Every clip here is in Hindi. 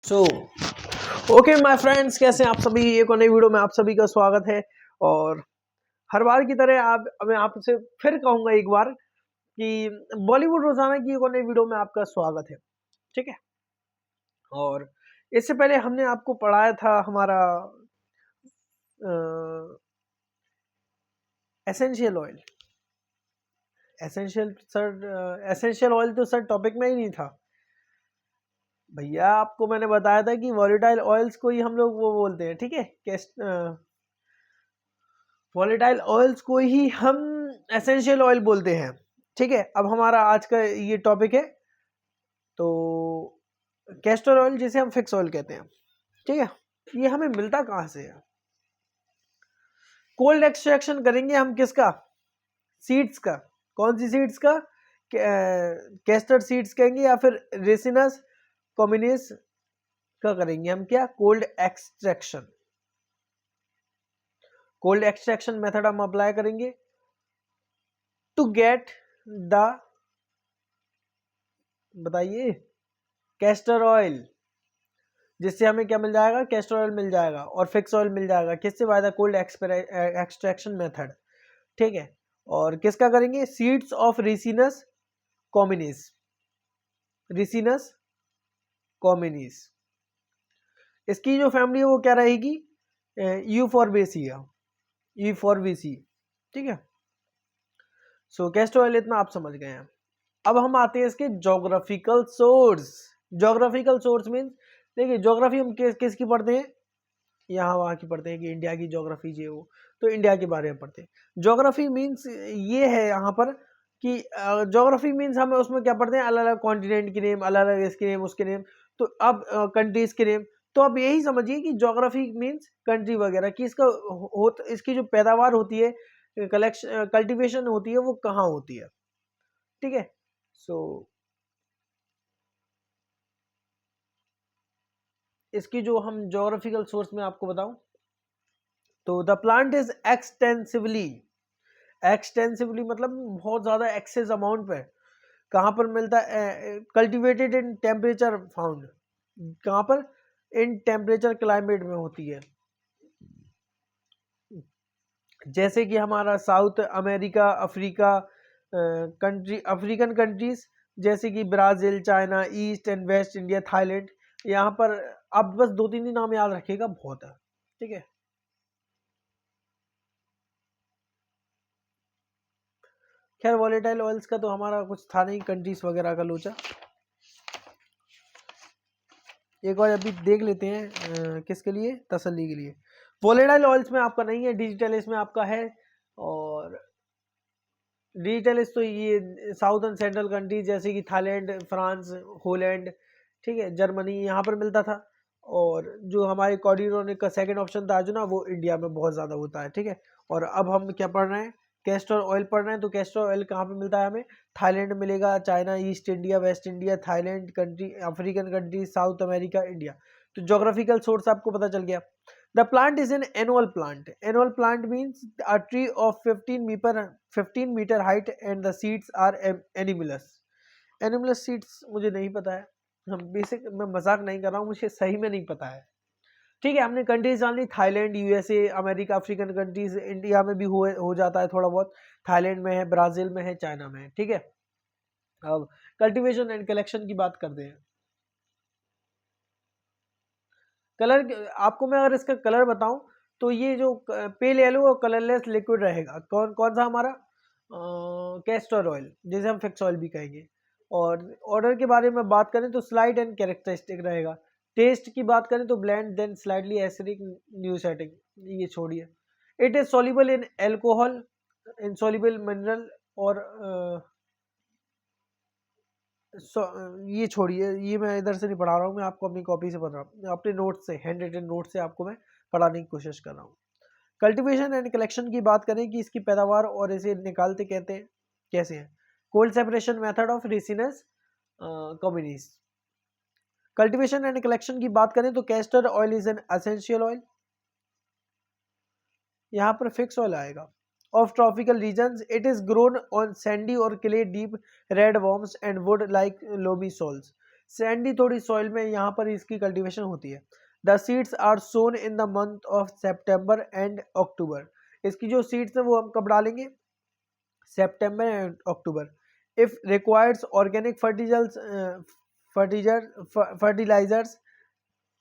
सो ओके माय फ्रेंड्स, कैसे हैं आप सभी। एक और नई वीडियो में आप सभी का स्वागत है। और हर बार की तरह मैं आपसे फिर कहूंगा एक बार कि बॉलीवुड रोजाना की एक और नई वीडियो में आपका स्वागत है। ठीक है। और इससे पहले हमने आपको पढ़ाया था हमारा एसेंशियल ऑयल। एसेंशियल ऑयल तो सर टॉपिक में ही नहीं था भैया। आपको मैंने बताया था कि वॉलेटाइल ऑयल्स को ही हम लोग वो बोलते हैं। ठीक है। वॉलेटाइल ऑयल्स को ही हम एसेंशियल ऑयल बोलते हैं। ठीक है। अब हमारा आज का ये टॉपिक है तो कैस्टर ऑयल, जिसे हम फिक्स ऑयल कहते हैं। ठीक है। ये हमें मिलता कहाँ से है? कोल्ड एक्सट्रैक्शन करेंगे हम किसका? सीड्स का। कौन सी सीड्स का? कैस्टर सीड्स कहेंगे या फिर रेसिनस कॉम्बिनेस का करेंगे हम क्या? Cold extraction. Cold extraction method हम अप्लाई करेंगे टू गेट द, बताइए, कैस्टर ऑयल, जिससे हमें क्या मिल जाएगा? कैस्टर ऑयल मिल जाएगा और फिक्स ऑयल मिल जाएगा। किससे? By the cold extraction method. ठीक है। और किसका करेंगे? Seeds of ricinus communis. Ricinus communis, इसकी जो फैमिली है वो क्या रहेगी? यूफॉर्बिएसिया। यूफॉर्बिएसी। ठीक है। सो कैस्टर ऑयल इतना आप समझ गए हैं। अब हम आते हैं इसके geographical source. Geographical source means, देखिए ज्योग्राफी हम किसकी पढ़ते हैं? यहाँ वहाँ की पढ़ते हैं कि इंडिया की ज्योग्राफी जो हो, तो इंडिया के बारे में पढ़ते हैं। ज्योग्राफी मीन्स ये है यहाँ पर कि ज्योग्राफी मीन्स हम उसमें क्या पढ़ते हैं? अलग अलग कॉन्टिनेंट के नेम, अलग अलग इसके नेम, उसके नेम, तो अब कंट्रीज के नेम। तो अब यही समझिए कि ज्योग्राफी मीन्स कंट्री वगैरह की इसका इसकी जो पैदावार होती है, कल्टीवेशन होती है, वो कहाँ होती है। ठीक है। सो इसकी जो हम ज्योग्राफिकल सोर्स में आपको बताऊं तो द प्लांट इज एक्सटेंसिवली मतलब बहुत ज्यादा एक्सेस अमाउंट पे। कहां पर मिलता है? Cultivated in temperature found. कहां पर? इन टेम्परेचर क्लाइमेट में होती है। जैसे कि हमारा south America, Africa country, African countries जैसे कि Brazil, China, east and waste India, Thailand, यहाँ पर आप बस दो तीन ही नाम याद रखिएगा, बहुत है। ठीक है। खैर वॉलेटाइल ऑयल्स का तो हमारा कुछ था नहीं, कंट्रीज वगैरह का लोचा। एक बार अभी देख लेते हैं किसके लिए? तसल्ली के लिए। वॉलेटाइल ऑयल्स में आपका नहीं है, डिजिटल इसमें आपका है। और डिजिटल इस तो ये साउथ एंड सेंट्रल कंट्रीज जैसे कि थाईलैंड, फ्रांस, होलैंड, ठीक है, जर्मनी, यहाँ पर मिलता था। और जो हमारे कोऑर्डिनेटर का सेकंड ऑप्शन था जो ना, वो इंडिया में बहुत ज़्यादा होता है। ठीक है। और अब हम क्या पढ़ रहे हैं? कैस्टर ऑयल पढ़ रहे हैं। तो कैस्टर ऑयल कहाँ पे मिलता है हमें? थाईलैंड मिलेगा, China, east India, waste India, Thailand country, African country, south America, India. तो जोग्राफिकल सोर्स आपको पता चल गया। The plant is an annual plant. Annual plant means a tree of 15 meter height and the seeds are animalous. Animalous seeds मुझे नहीं पता है। हम बेसिक, मैं मजाक नहीं कर रहा हूँ, मुझे सही में नहीं पता है। ठीक है। हमने कंट्रीज जान ली, Thailand, USA, America, African countries, India में भी हो जाता है थोड़ा बहुत। थाईलैंड में है, ब्राजील में है, चाइना में है। ठीक है। अब कल्टीवेशन एंड कलेक्शन की बात करते हैं। कलर, आपको मैं अगर इसका कलर बताऊं तो ये जो पेल येलो और कलरलेस लिक्विड रहेगा, कौन कौन सा हमारा? कैस्टर ऑयल, जिसे हम फिक्स ऑयल भी कहेंगे। और ऑर्डर के बारे में बात करें तो स्लाइड एंड कैरेक्टरिस्टिक रहेगा। टेस्ट की बात करें तो bland then slightly acidic, new setting, ये छोड़िए। It is soluble in alcohol, insoluble mineral, और ये छोड़िए, ये मैं इधर से नहीं पढ़ा रहा हूँ, मैं आपको अपनी कॉपी से पढ़ रहा हूँ, अपने नोट से, हैंड रिटन नोट से आपको मैं पढ़ाने की कोशिश कर रहा हूँ। कल्टीवेशन एंड कलेक्शन की बात करें कि इसकी पैदावार और इसे निकालते कहते हैं कैसे हैं? Cold separation method of Ricinus communis. Cultivation and collection की बात करें तो castor oil is an essential oil, यहाँ पर फिक्स ऑयल आएगा। Of tropical regions, it is grown on sandy और clay deep red worms and would like loamy soils. Sandy थोड़ी सॉइल में यहाँ पर इसकी कल्टीवेशन होती है। The seeds are sown in the month of September and October. इसकी जो सीड्स है वो हम कब डालेंगे? September and October. If requires organic fertilisers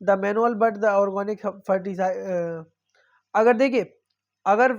the manual but the organic fertiliser. अगर देखिए, अगर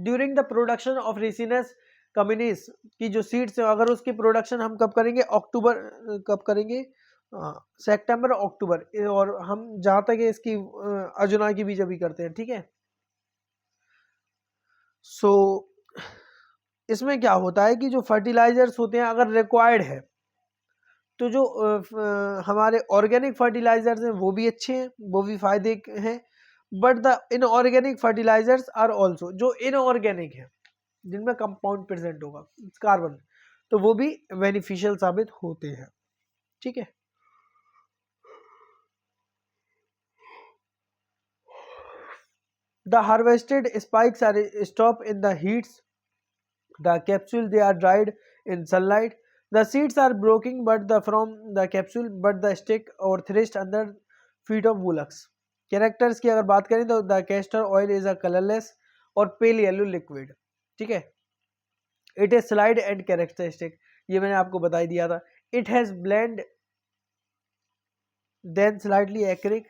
during the production of ricinus communis की जो सीड्स है, अगर उसकी प्रोडक्शन हम कब करेंगे? अक्टूबर, कब करेंगे? सितंबर अक्टूबर। और हम जहाँ तक है इसकी अजुना की बीज अभी करते हैं, ठीक है। सो इसमें क्या होता है कि जो फर्टिलाइजर्स होते हैं अगर रिक्वायर्ड है तो जो हमारे ऑर्गेनिक फर्टिलाइजर्स हैं वो भी अच्छे हैं, वो भी फायदे हैं। But the inorganic fertilisers are also, जो इनऑर्गेनिक है जिनमें कंपाउंड प्रेजेंट होगा कार्बन, तो वो भी बेनिफिशियल साबित होते हैं, ठीक है। The harvested spikes are stop in the heats the capsule, they are dried in sunlight. The seeds are broken from the capsule but the stick or threshed under feet of bullocks. Characters की अगर बात करें तो the castor oil is a colorless और pale yellow liquid, ठीक है। It is slight and characteristic, ये मैंने आपको बता ही दिया था। It has blend then slightly acrid,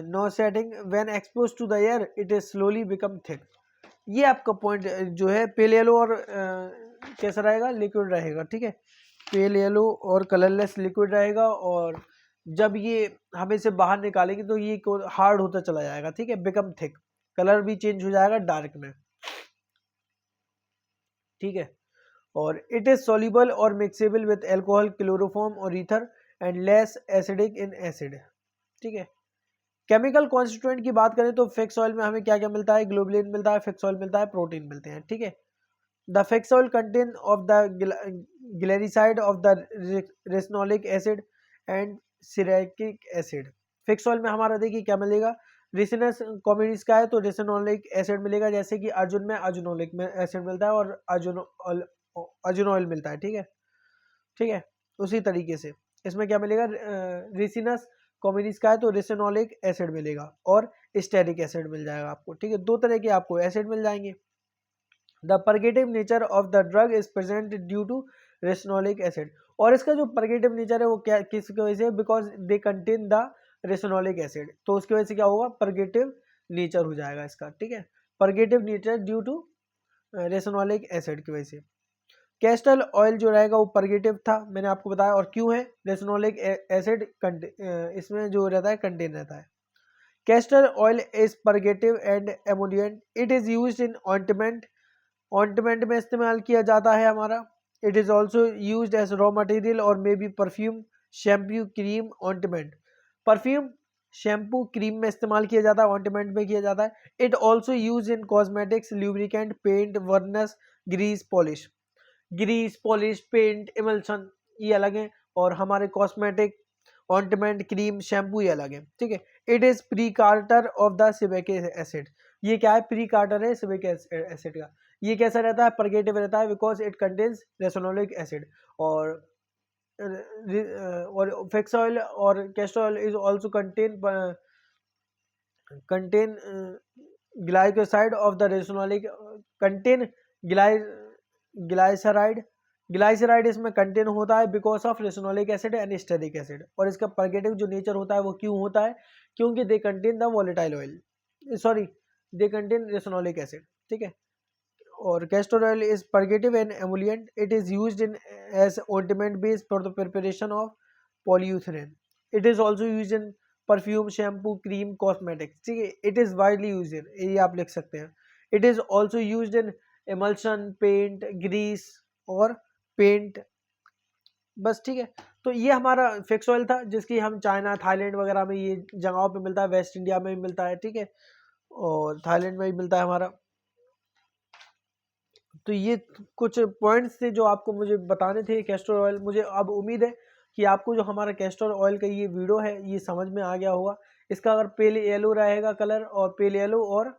no setting, when exposed to the air it is slowly become thick। ये आपका पॉइंट जो है पेल येलो और कैसा रहेगा? लिक्विड रहेगा, ठीक है। पेल येलो और कलरलेस लिक्विड रहेगा और जब ये हम इसे बाहर निकालेंगे तो ये हार्ड होता चला जाएगा, ठीक है, बिकम थिक, कलर भी चेंज हो जाएगा डार्क में, ठीक है। और इट इज सॉल्युबल और मिक्सेबल विद एल्कोहल, क्लोरोफॉर्म और ether and less acidic in acid, ठीक है। केमिकल कॉन्स्टिट्यूएंट की बात करें तो फिक्स ऑयल में हमें क्या क्या मिलता है? ग्लोबुलिन मिलता है, फिक्स ऑयल मिलता है, प्रोटीन मिलते हैं, ठीक है। The fix oil contain of the glyceride of the ricinoleic acid and सिरेकिक एसिड। फिक्स ऑयल में हमारा देखिए क्या मिलेगा? रेसिनस कम्युनिस का है तो रेसिनोलिक एसिड मिलेगा, जैसे कि अर्जुन में अर्जुनोलिक में एसिड मिलता है और अर्जुन ऑयल मिलता है, ठीक है, ठीक है। उसी तरीके से इसमें क्या मिलेगा? रेसिनस कॉम्बिनीज का है तो रेसिनोलिक एसिड मिलेगा और स्टेरिक एसिड मिल जाएगा आपको, ठीक है। दो तरह के आपको एसिड मिल जाएंगे। The purgative nature of the drug is present due to ricinoleic acid, और इसका जो परगेटिव नेचर है वो क्या, किसकी वजह से? Because they contain the ricinoleic acid, तो उसकी वजह से क्या होगा? परगेटिव नेचर हो जाएगा इसका, ठीक है। Purgative nature due to ricinoleic acid की वजह से। कैस्टर ऑयल जो रहेगा वो परगेटिव था, मैंने आपको बताया, और क्यों है? रेसिनोलिक एसिड इसमें जो रहता है कंटेन रहता है। Castor oil is purgative and emollient. It is used in ointment, ointment में इस्तेमाल किया जाता है हमारा। It is also used as raw material और may be perfume, shampoo, cream, ointment. Perfume, shampoo, cream में इस्तेमाल किया जाता है, ऑइंटमेंट में किया जाता है। It also use in cosmetics, lubricant, paint, varnish, grease, polish. Grease, polish, paint, emulsion ये अलग है, और हमारे कॉस्मेटिक, ऑइंटमेंट, क्रीम, शैम्पू ये अलग है, ठीक है। It is precursor of the sebacic acid. ये क्या है? प्री कार्टर है सिबेक एसिड का। ये कैसा रहता है? परगेटिव रहता है, because it contains ricinoleic acid. और फिक्स ऑयल और castor oil is also contain glycoside of the ricinoleic, contain glyceride. Glyceride इसमें कंटेन होता है because of ricinoleic acid and stearic acid. और इसका परगेटिव जो नेचर होता है वो क्यों होता है? क्योंकि they contain the volatile oil, sorry, they contain ricinoleic acid, ठीक है। और castor oil is purgative and emollient. It is used in as ointment base for the preparation of polyurethane. It is also used in perfume, shampoo, cream, cosmetics, ठीक है। It is widely used in, ये आप लिख सकते हैं। It is also used in emulsion, paint, grease और पेंट, बस, ठीक है। तो ये हमारा फिक्स ऑयल था जिसकी हम चाइना, थाईलैंड वगैरह में ये जगहों पे मिलता है, वेस्ट इंडिया में भी मिलता है, ठीक है, और थाईलैंड में भी मिलता है हमारा। तो ये कुछ पॉइंट्स थे जो आपको मुझे बताने थे कैस्टर ऑयल। मुझे अब उम्मीद है कि आपको जो हमारा कैस्टर ऑयल का ये वीडियो है ये समझ में आ गया होगा। इसका अगर पेल येलो रहेगा कलर, और पेल येलो और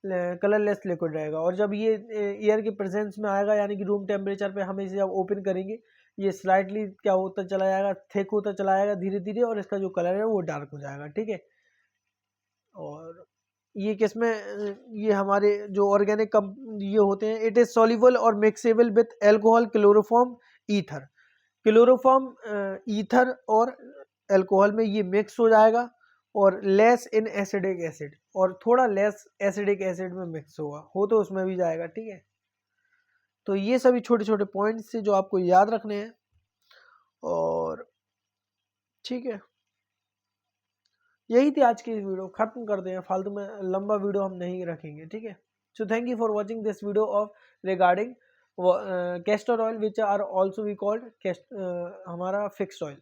कलरलेस लिक्विड रहेगा, और जब ये एयर के प्रेजेंस में आएगा यानी कि रूम टेम्परेचर पे हम इसे जब ओपन करेंगे ये स्लाइटली क्या होता चला जाएगा, थिक होता चला जाएगा धीरे धीरे, और इसका जो कलर है वो डार्क हो जाएगा, ठीक है। और ये किसमें ये हमारे जो ऑर्गेनिक ये होते हैं, इट इज सॉल्युबल और miscible with alcohol, chloroform, ether. Chloroform, ether और एल्कोहल में ये मिक्स हो जाएगा, और लेस इन एसिडिक एसिड, और थोड़ा लेस एसिडिक एसिड में मिक्स होगा, हो तो उसमें भी जाएगा, ठीक है। तो ये सभी छोटे छोटे पॉइंट्स से जो आपको याद रखने हैं, और ठीक है, यही थी आज की वीडियो, खत्म कर दें, फालतू में लंबा वीडियो हम नहीं रखेंगे, ठीक है। So thank you for watching this video of regarding castor oil which are also we called हमारा फिक्स्ड ऑयल।